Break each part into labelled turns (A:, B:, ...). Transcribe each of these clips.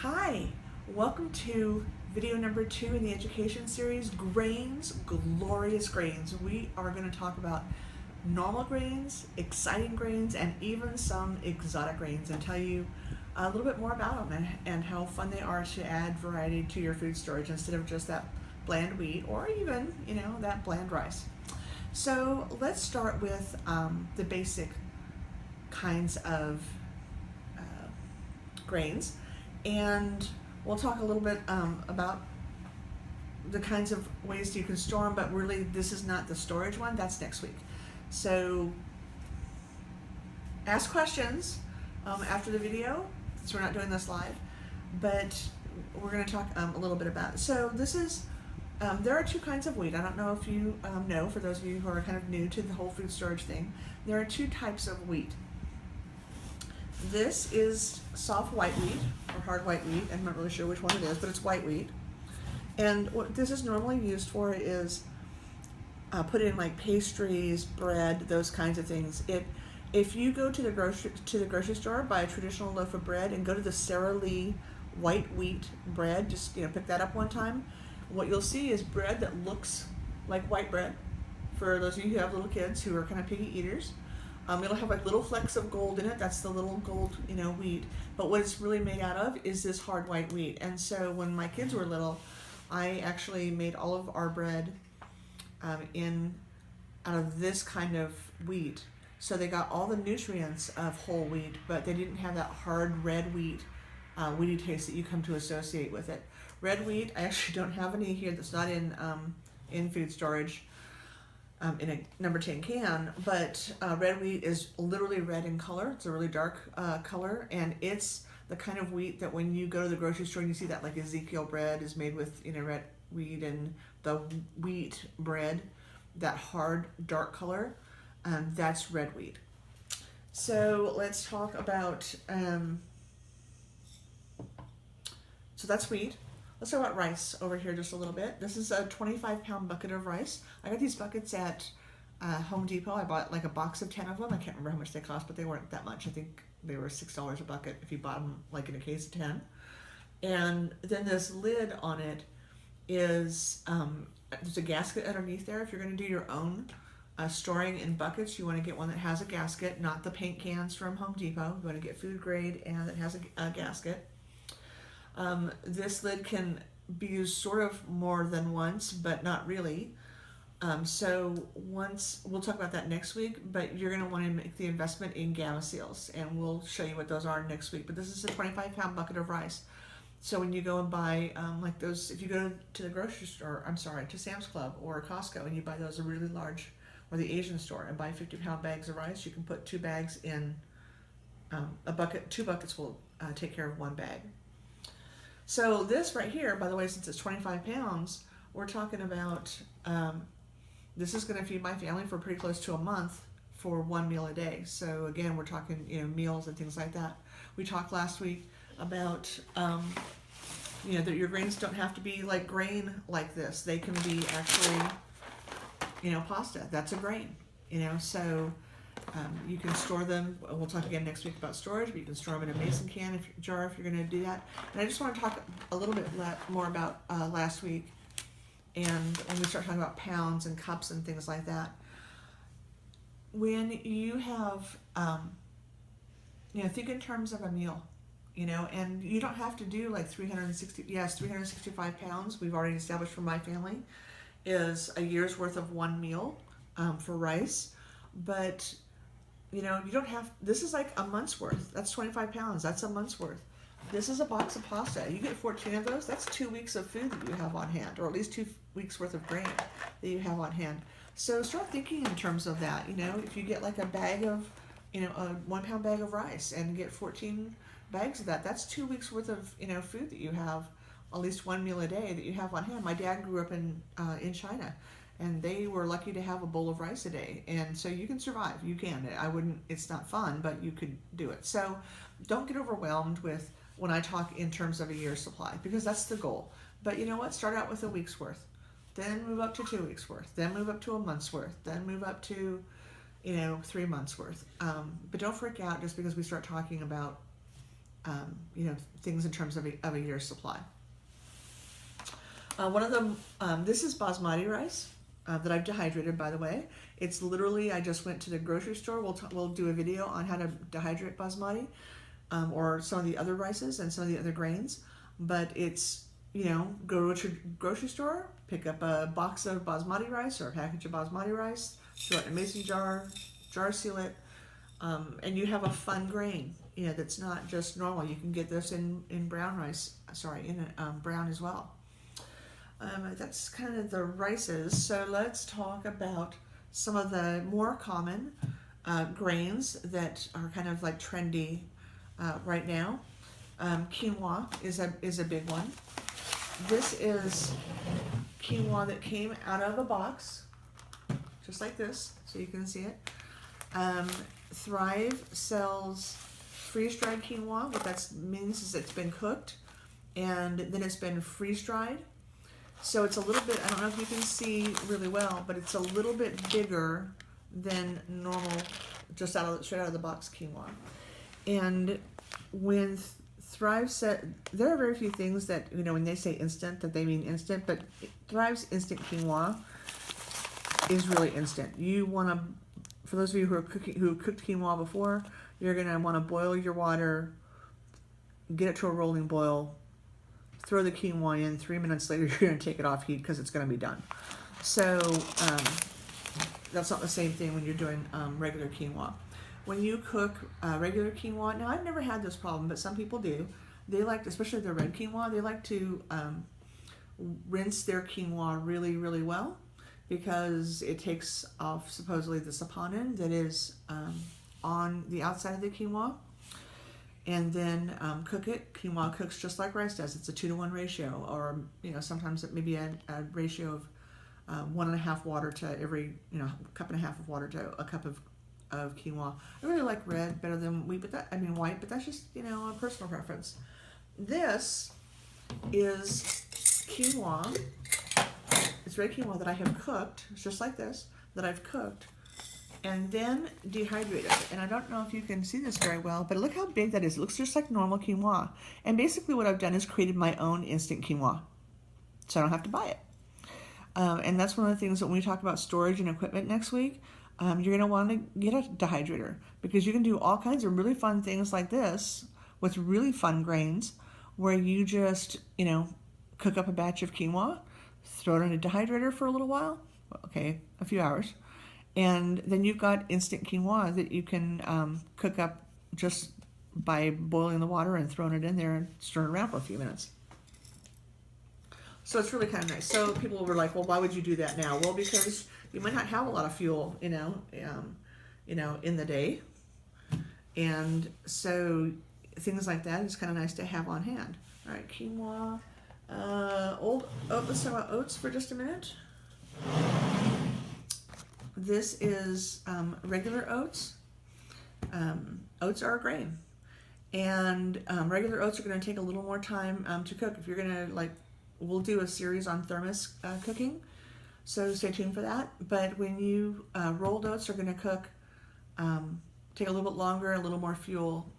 A: Hi, welcome to video number 2 in the education series, Grains, Glorious Grains. We are going to talk about normal grains, exciting grains, and even some exotic grains and tell you a little bit more about them and how fun they are to add variety to your food storage instead of just that bland wheat or even, that bland rice. So let's start with the basic kinds of grains, and we'll talk a little bit about the kinds of ways you can store them, but really this is not the storage one, that's next week. So ask questions after the video, since we're not doing this live, but we're going to talk a little bit about it. So this is, there are two kinds of wheat. I don't know if you know, for those of you who are kind of new to the whole food storage thing, there are two types of wheat. This is soft white wheat, or hard white wheat. I'm not really sure which one it is, but it's white wheat. And what this is normally used for is put in like pastries, bread, those kinds of things. If you go to the grocery store, buy a traditional loaf of bread, and go to the Sara Lee white wheat bread, just pick that up one time. What you'll see is bread that looks like white bread. For those of you who have little kids who are kind of picky eaters. It'll have like little flecks of gold in it. That's the little gold, wheat. But what it's really made out of is this hard white wheat. And so when my kids were little, I actually made all of our bread out of this kind of wheat. So they got all the nutrients of whole wheat, but they didn't have that hard red wheat, weedy taste that you come to associate with it. Red wheat, I actually don't have any here that's not in food storage. In a number 10 can, but red wheat is literally red in color. It's a really dark color, and it's the kind of wheat that when you go to the grocery store and you see that like Ezekiel bread is made with red wheat, and the wheat bread, that hard dark color, that's red wheat. So let's talk about, so that's wheat. Let's talk about rice over here just a little bit. This is a 25-pound bucket of rice. I got these buckets at Home Depot. I bought like a box of 10 of them. I can't remember how much they cost, but they weren't that much. I think they were $6 a bucket if you bought them like in a case of 10. And then this lid on it is, there's a gasket underneath there. If you're going to do your own storing in buckets, you want to get one that has a gasket, not the paint cans from Home Depot. You want to get food grade and it has a gasket. This lid can be used sort of more than once, but not really. So once, we'll talk about that next week, but you're going to want to make the investment in gamma seals, and we'll show you what those are next week. But this is a 25-pound bucket of rice. So when you go and buy like those, if you go to the grocery store, to Sam's Club or Costco, and you buy those really large, or the Asian store, and buy 50-pound bags of rice, you can put 2 bags in a bucket. 2 buckets will take care of 1 bag. So this right here, by the way, since it's 25 pounds, we're talking about, this is going to feed my family for pretty close to a month for 1 meal a day. So again, we're talking, meals and things like that. We talked last week about, that your grains don't have to be like grain like this. They can be actually, pasta. That's a grain, so you can store them. We'll talk again next week about storage, but you can store them in a mason can jar if you're going to do that. And I just want to talk a little bit more about last week, and when we start talking about pounds and cups and things like that. When you have, think in terms of a meal, and you don't have to do like 365 pounds. We've already established for my family is a year's worth of 1 meal for rice, but you don't have, this is like a month's worth. That's 25 pounds. That's a month's worth. This is a box of pasta. You get 14 of those. That's 2 weeks of food that you have on hand, or at least 2 weeks worth of grain that you have on hand. So start thinking in terms of that. If you get like a bag of, a 1 pound bag of rice and get 14 bags of that, that's 2 weeks worth of, food that you have, at least 1 meal a day that you have on hand. My dad grew up in China, and they were lucky to have a bowl of rice a day. And so you can survive. You can. It's not fun, but you could do it. So don't get overwhelmed with when I talk in terms of a year's supply, because that's the goal. But you know what? Start out with a week's worth. Then move up to 2 weeks worth. Then move up to a month's worth. Then move up to, 3 months worth. But don't freak out just because we start talking about things in terms of a year's supply. One of them, this is basmati rice that I've dehydrated, by the way. It's literally, I just went to the grocery store. We'll do a video on how to dehydrate basmati, or some of the other rices and some of the other grains. But it's, go to your grocery store, pick up a box of basmati rice or a package of basmati rice, throw it in a mason jar seal it, and you have a fun grain, that's not just normal. You can get this in brown rice, brown as well. That's kind of the rices. So let's talk about some of the more common grains that are kind of like trendy right now. Quinoa is a big one. This is quinoa that came out of a box, just like this, so you can see it. Thrive sells freeze-dried quinoa. What that means is it's been cooked and then it's been freeze-dried. So it's a little bit, I don't know if you can see really well, but it's a little bit bigger than normal, just straight out of the box quinoa. And when Thrive said, there are very few things that, when they say instant, that they mean instant, but Thrive's instant quinoa is really instant. You want to, for those of you who cooked quinoa before, you're going to want to boil your water, get it to a rolling boil, throw the quinoa in. 3 minutes later, you're going to take it off heat because it's going to be done. So that's not the same thing when you're doing regular quinoa. When you cook regular quinoa, now I've never had this problem, but some people do. They like, especially the red quinoa, they like to rinse their quinoa really, really well because it takes off supposedly the saponin that is on the outside of the quinoa. And then cook it. Quinoa cooks just like rice does. It's a 2-to-1 ratio, or sometimes it may be a ratio of 1.5 water to every cup and a half of water to a cup of quinoa. I really like red better than white, but that's just a personal preference. This is quinoa. It's red quinoa that I have cooked. It's just like this that I've cooked and then dehydrated. And I don't know if you can see this very well, but look how big that is. It looks just like normal quinoa. And basically what I've done is created my own instant quinoa, so I don't have to buy it. And that's one of the things that when we talk about storage and equipment next week, you're going to want to get a dehydrator because you can do all kinds of really fun things like this with really fun grains where you just, cook up a batch of quinoa, throw it in a dehydrator for a little while, a few hours, and then you've got instant quinoa that you can cook up just by boiling the water and throwing it in there and stirring it around for a few minutes. So it's really kind of nice. So people were like, well, why would you do that now? Well, because you might not have a lot of fuel, in the day. And so things like that is kind of nice to have on hand. All right, quinoa. Let's talk about oats for just a minute. This is regular oats. Oats are a grain. And regular oats are going to take a little more time to cook. If you're going to, we'll do a series on thermos cooking, so stay tuned for that. But when you rolled oats are going to cook, take a little bit longer, a little more fuel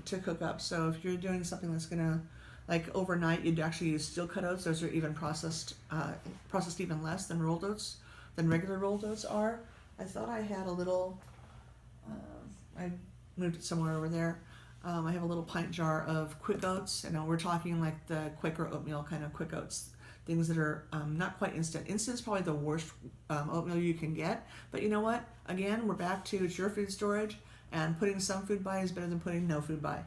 A: to cook up. So if you're doing something that's going to, overnight, you'd actually use steel cut oats. Those are even processed even less than rolled oats, than regular rolled oats are. I thought I had a little, I moved it somewhere over there. I have a little pint jar of quick oats. We're talking like the Quaker oatmeal kind of quick oats, things that are not quite instant. Instant is probably the worst oatmeal you can get. But you know what? Again, we're back to it's your food storage, and putting some food by is better than putting no food by.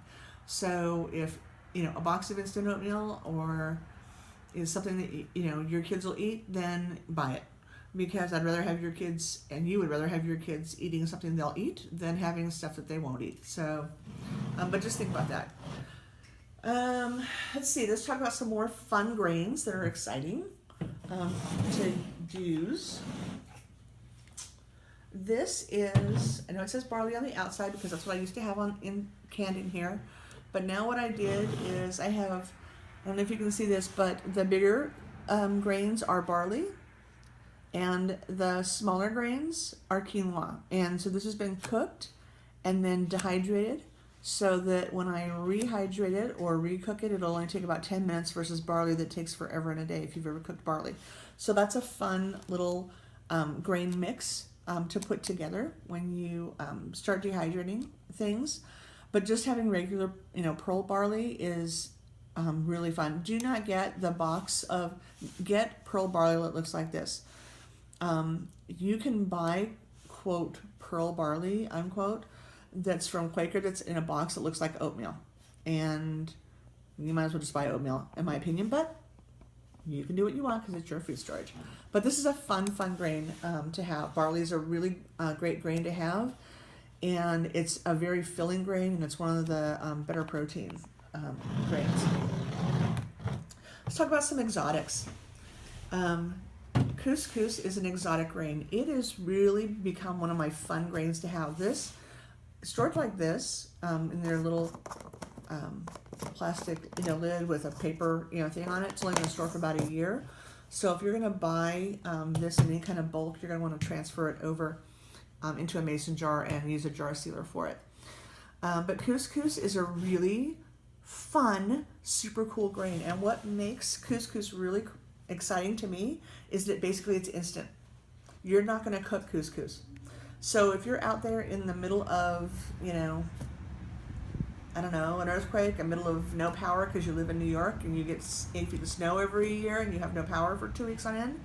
A: So if a box of instant oatmeal or is something that your kids will eat, then buy it. Because I'd rather have your kids, and you would rather have your kids eating something they'll eat than having stuff that they won't eat. So, but just think about that. Let's see, let's talk about some more fun grains that are exciting to use. This is, I know it says barley on the outside because that's what I used to have canned in here. But now what I did is I don't know if you can see this, but the bigger grains are barley. And the smaller grains are quinoa. And so this has been cooked and then dehydrated so that when I rehydrate it or recook it, it'll only take about 10 minutes versus barley that takes forever and a day if you've ever cooked barley. So that's a fun little grain mix to put together when you start dehydrating things. But just having regular, pearl barley is really fun. Do not get the box of, get pearl barley that looks like this. You can buy, quote, pearl barley, unquote, that's from Quaker that's in a box that looks like oatmeal. And you might as well just buy oatmeal, in my opinion, but you can do what you want because it's your food storage. But this is a fun grain to have. Barley is a really great grain to have, and it's a very filling grain, and it's one of the better protein grains. Let's talk about some exotics. Couscous is an exotic grain. It has really become one of my fun grains to have. This stored like this in their little plastic lid with a paper thing on it. It's only going to store for about a year. So if you're going to buy this in any kind of bulk, you're going to want to transfer it over into a mason jar and use a jar sealer for it. But couscous is a really fun, super cool grain. And what makes couscous really exciting to me is that basically it's instant. You're not going to cook couscous. So if you're out there in the middle of, I don't know, an earthquake, a middle of no power because you live in New York and you get 8 feet of snow every year and you have no power for 2 weeks on end,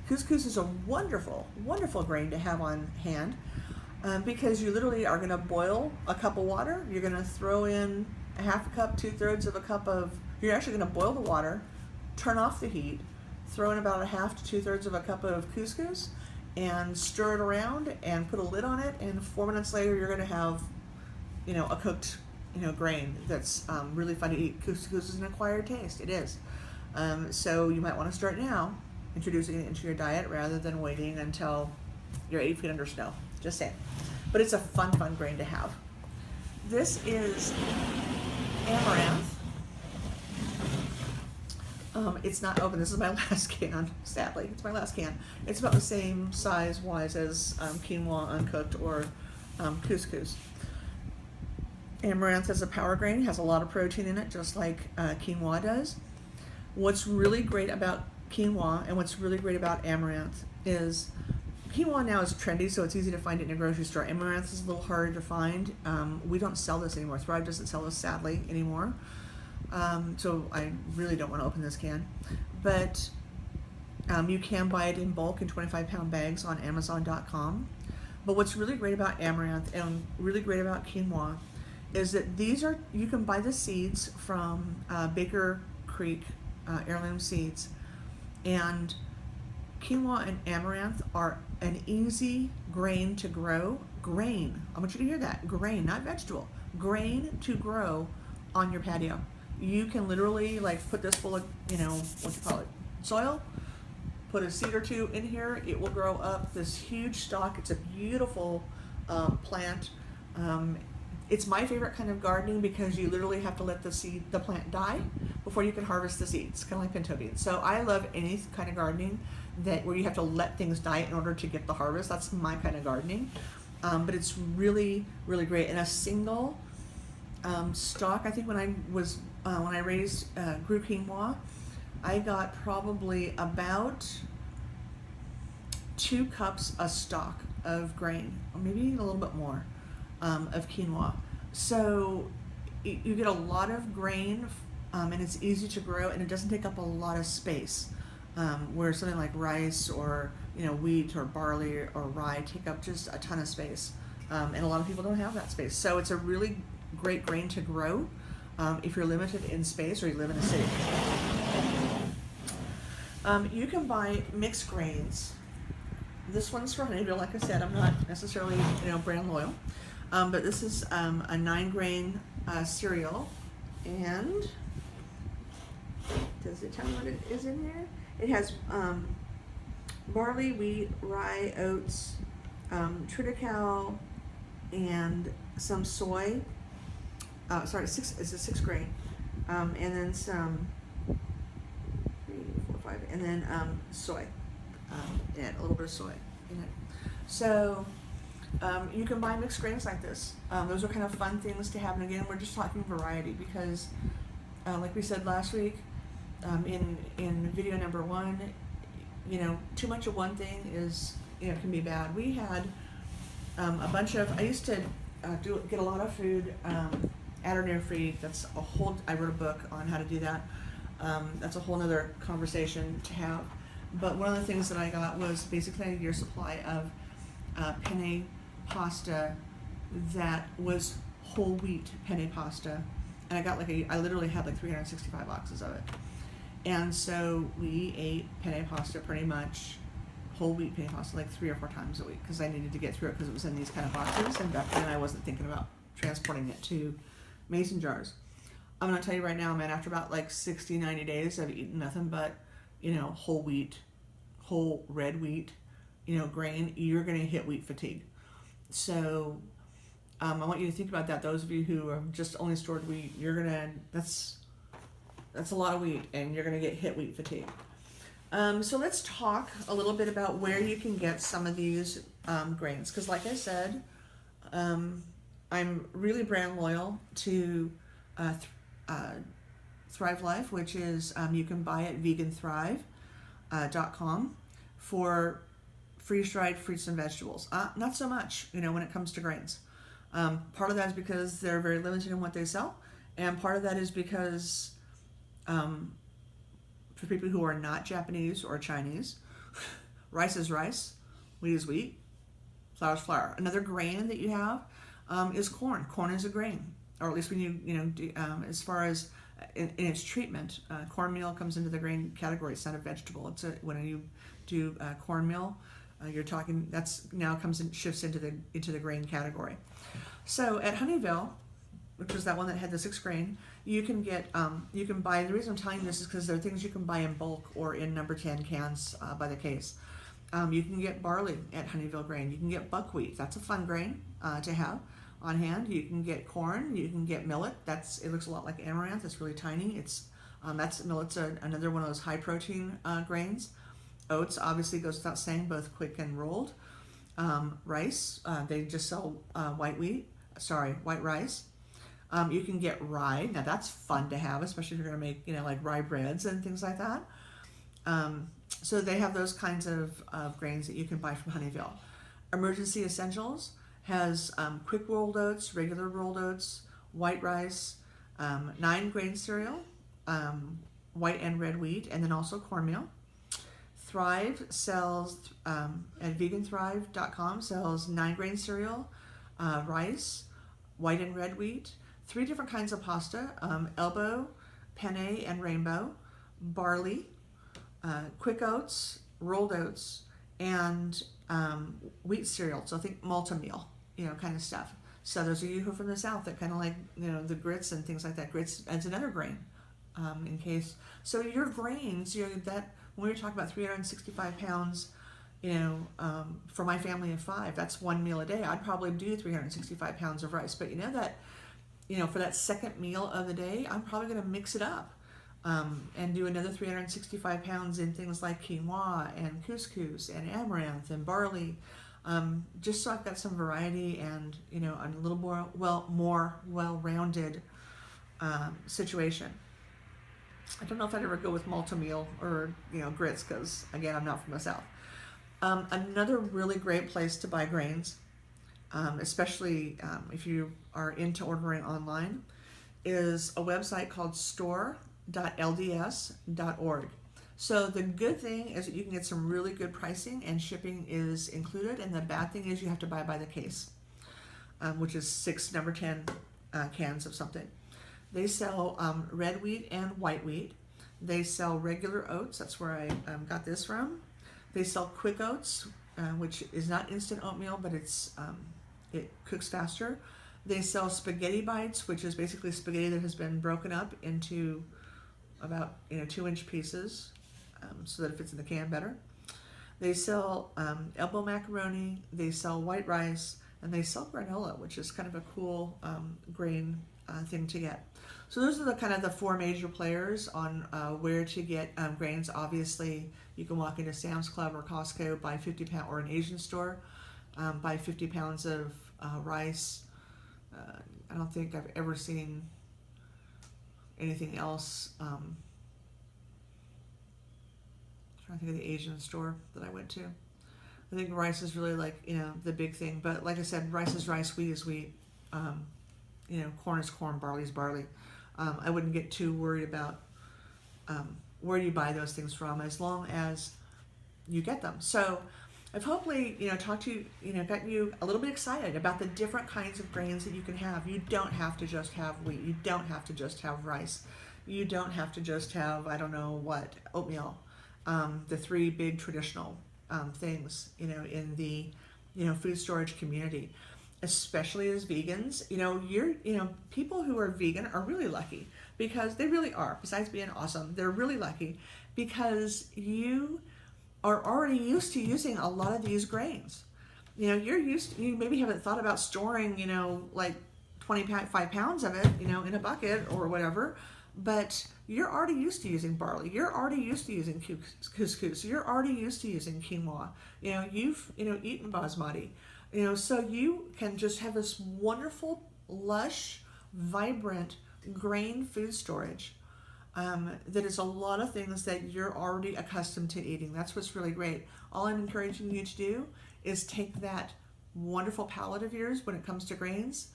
A: couscous is a wonderful, wonderful grain to have on hand because you literally are going to boil a cup of water. You're going to throw in a half a cup, 2/3 of a cup of, you're actually going to boil the water, turn off the heat, throw in about a half to 2/3 of a cup of couscous, and stir it around and put a lid on it, and 4 minutes later you're going to have a cooked grain that's really fun to eat. Couscous is an acquired taste. It is. So you might want to start now introducing it into your diet rather than waiting until you're 8 feet under snow. Just saying. But it's a fun grain to have. This is Amaranth. It's not open. This is my last can, sadly. It's my last can. It's about the same size-wise as quinoa uncooked or couscous. Amaranth is a power grain, has a lot of protein in it, just like quinoa does. What's really great about quinoa and what's really great about amaranth is quinoa now is trendy, so it's easy to find it in a grocery store. Amaranth is a little harder to find. We don't sell this anymore. Thrive doesn't sell this, sadly, anymore. So I really don't want to open this can. But you can buy it in bulk in 25-pound bags on Amazon.com. But what's really great about amaranth and really great about quinoa is that you can buy the seeds from Baker Creek Heirloom Seeds, and quinoa and amaranth are an easy grain to grow. Grain, I want you to hear that, grain, not vegetable, grain to grow on your patio. You can literally put this full of, soil, put a seed or two in here, it will grow up this huge stalk. It's a beautiful plant. It's my favorite kind of gardening because you literally have to let the plant die before you can harvest the seeds, kind of like pinto beans. So I love any kind of gardening where you have to let things die in order to get the harvest. That's my kind of gardening. But it's really, really great. And a single stalk, I think when I grew quinoa, I got probably about 2 cups a stalk of grain, or maybe a little bit more. Of quinoa. So you get a lot of grain and it's easy to grow and it doesn't take up a lot of space where something like rice or wheat or barley or rye take up just a ton of space and a lot of people don't have that space. So it's a really great grain to grow if you're limited in space or you live in a city. You can buy mixed grains. This one's for Honeydew. Like I said, I'm not necessarily brand loyal. But this is a 9-grain cereal, and does it tell me what it is in here? It has barley, wheat, rye, oats, triticale, and some soy. It's a 6 grain, and then some 3, 4, 5, and then soy, and a little bit of soy in it. So You can buy mixed grains like this. Those are kind of fun things to have. And again, we're just talking variety because, like we said last week, in video number 1, too much of one thing is, can be bad. We had a bunch of, I used to get a lot of food at or near free. That's a whole, I wrote a book on how to do that. That's a whole other conversation to have. But one of the things that I got was basically a year supply of penne pasta that was whole wheat penne pasta. And I got I literally had 365 boxes of it. And so we ate penne pasta pretty much, whole wheat penne pasta, 3 or 4 times a week because I needed to get through it because it was in these kind of boxes. And back then I wasn't thinking about transporting it to mason jars. I'm going to tell you right now, man, after about 60, 90 days, I've eaten nothing but, whole wheat, whole red wheat, grain. You're going to hit wheat fatigue. So I want you to think about that. Those of you who have just only stored wheat, that's a lot of wheat, and you're going to get hit wheat fatigue. So let's talk a little bit about where you can get some of these grains. Because like I said, I'm really brand loyal to Thrive Life, which is you can buy at veganthrive.com for freeze-dried fruits and vegetables. Not so much, when it comes to grains. Part of that is because they're very limited in what they sell, and part of that is because for people who are not Japanese or Chinese, rice is rice, wheat is wheat, flour is flour. Another grain that you have is corn. Corn is a grain, or at least when you as far as in its treatment, cornmeal comes into the grain category. It's not a vegetable. When you do cornmeal, you're talking that's now shifts into the grain category. So at Honeyville, which was that one that had the 6 grain, you can get you can buy. The reason I'm telling you this is because there are things you can buy in bulk or in number 10 cans by the case. You can get barley at Honeyville Grain. You can get buckwheat. That's a fun grain to have on hand. You can get corn. You can get millet. It looks a lot like amaranth. It's really tiny. Millet's another one of those high protein grains. Oats obviously goes without saying, both quick and rolled. Rice, they just sell white rice. You can get rye. Now that's fun to have, especially if you're going to make rye breads and things like that. So they have those kinds of grains that you can buy from Honeyville. Emergency Essentials has quick rolled oats, regular rolled oats, white rice, 9 grain cereal, white and red wheat, and then also cornmeal. Thrive sells at veganthrive.com sells 9 grain cereal, rice, white and red wheat, 3 different kinds of pasta, elbow, penne, and rainbow, barley, quick oats, rolled oats, and wheat cereal. So I think multi-meal, kind of stuff. So those of you who are from the South that kind of like, the grits and things like that. Grits adds another grain in case. So your grains, that when we were talking about 365 pounds, for my family of 5, that's 1 meal a day. I'd probably do 365 pounds of rice. But for that second meal of the day, I'm probably going to mix it up and do another 365 pounds in things like quinoa and couscous and amaranth and barley, just so I've got some variety and a little more well-rounded situation. I don't know if I'd ever go with multi-meal or grits because again I'm not from the South. Another really great place to buy grains, especially if you are into ordering online, is a website called store.lds.org. So the good thing is that you can get some really good pricing and shipping is included, and the bad thing is you have to buy by the case, which is 6 number 10 cans of something. They sell red wheat and white wheat. They sell regular oats. That's where I got this from. They sell quick oats, which is not instant oatmeal, but it cooks faster. They sell spaghetti bites, which is basically spaghetti that has been broken up into about 2-inch pieces, so that it fits in the can better. They sell elbow macaroni. They sell white rice, and they sell granola, which is kind of a cool grain thing to get. So those are the 4 major players on where to get grains. Obviously, you can walk into Sam's Club or Costco, buy 50 pound, or an Asian store, buy 50 pounds of rice. I don't think I've ever seen anything else. Trying to think of the Asian store that I went to. I think rice is really like, the big thing. But like I said, rice is rice, wheat is wheat. Corn is corn, barley is barley. I wouldn't get too worried about where you buy those things from, as long as you get them. So I've hopefully, talked to you, gotten you a little bit excited about the different kinds of grains that you can have. You don't have to just have wheat. You don't have to just have rice. You don't have to just have, I don't know what, oatmeal. The three big traditional things, in the, food storage community, especially as vegans. People who are vegan are really lucky, because they really are. Besides being awesome, they're really lucky because you are already used to using a lot of these grains. You maybe haven't thought about storing, like 25 pounds of it, in a bucket or whatever, but you're already used to using barley. You're already used to using couscous. You're already used to using quinoa. You've, eaten basmati. So you can just have this wonderful, lush, vibrant grain food storage that is a lot of things that you're already accustomed to eating. That's what's really great. All I'm encouraging you to do is take that wonderful palate of yours when it comes to grains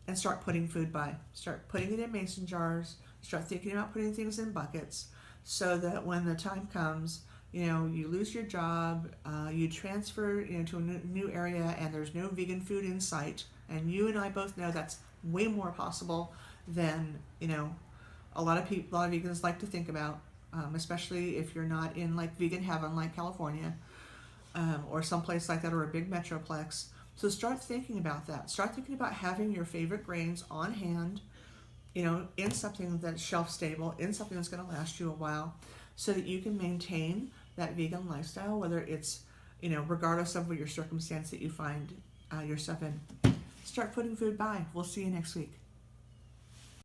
A: and start putting food by. Start putting it in mason jars. Start thinking about putting things in buckets, so that when the time comes, you lose your job, you transfer, to a new area, and there's no vegan food in sight. And you and I both know that's way more possible than, a lot of vegans like to think about, especially if you're not in like vegan heaven like California, or someplace like that, or a big metroplex. So start thinking about that. Start thinking about having your favorite grains on hand, in something that's shelf stable, in something that's going to last you a while, so that you can maintain that vegan lifestyle, whether it's, regardless of what your circumstance that you find yourself in. Start putting food by. We'll see you next week.